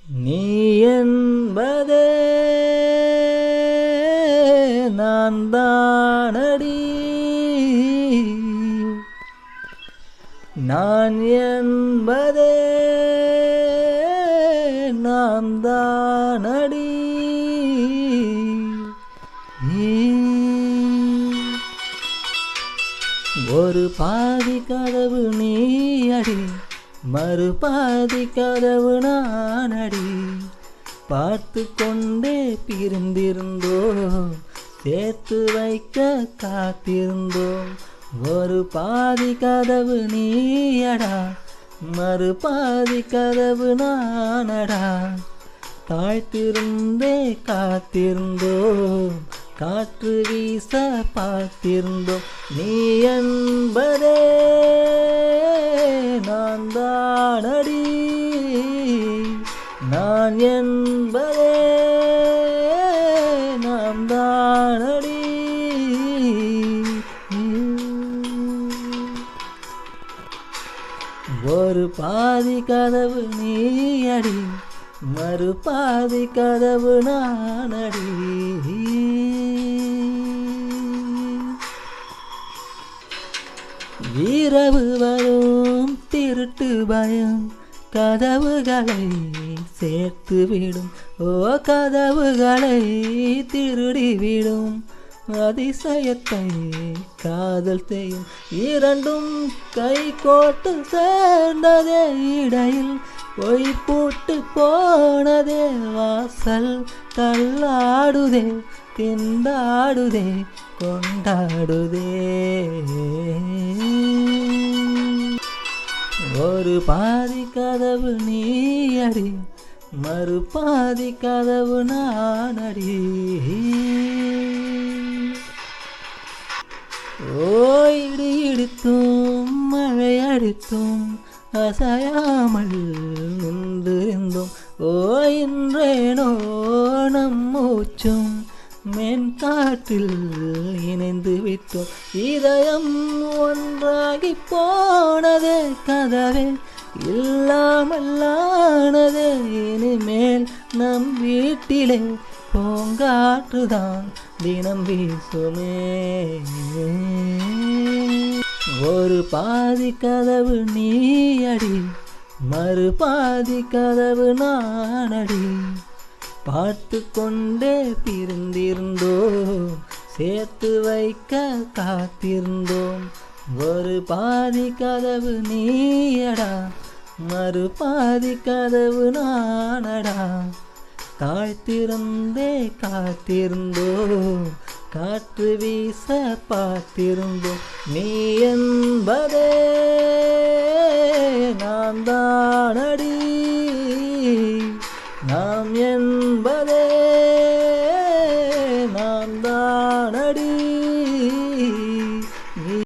நீ என்பதே நான் தானடி, நான் என்பதே நான் தானடி. ஒரு பாதி கதவு நீ அடி, மறு பாதி கதவு நானடி. பார்த்து கொண்டே பிரிந்திருந்தோம், சேர்த்து வைக்க காத்திருந்தோம். ஒரு பாதி கதவு நீயடா, மறு பாதி கதவு நானடா. தாழ்த்திருந்தே காத்திருந்தோம், காற்று வீச பார்த்திருந்தோம். நீ என்பதே நான் தானடி, நான் என்பதே நான் தானடி. ஒரு பாதி கதவு நீ அடி, மறு பாதி கதவு நானடி. இரவு வரும் திருட்டு பயம் கதவுகளை சேர்த்துவிடும். ஓ கதவுகளை திருடிவிடும். அதிசயத்தை காதல் செய்யும், இரண்டும் கை கோட்டு சேர்ந்ததே. இடையில் பொய் போட்டு போனதே, வாசல் தள்ளாடுதே, திண்டாடுதே, கொண்டாடுதே. ஒரு பாதி கதவு நீ அடி, மறு பாதி கதவு நானடி. இடி இடித்தும் மழை அடித்தும் அசையாமல் நின்றிருந்தோம். இன்றேனோ நம் மூச்சும் மென்காற்றில் இணைந்து விட்டோம். இதயம் ஒன்றாகி போனதே, கதவே இல்லாமல்லானதே. இனிமேல் நம் வீட்டிலே பூங்காற்றுதான் தினம் வீசுமே. ஒரு பாதி கதவு நீ அடி, மறு பாதி கதவு நானடி. பார்த்து கொண்டே பிரிந்திருந்தோம், சேர்த்து வைக்க காத்திருந்தோம். ஒரு பாதி கதவு நீயடா, மறு பாதி கதவு நானடா. தாழ்த்திருந்தே காத்திருந்தோம், காற்று வீச பார்த்திருந்தோம். நீ என்பதே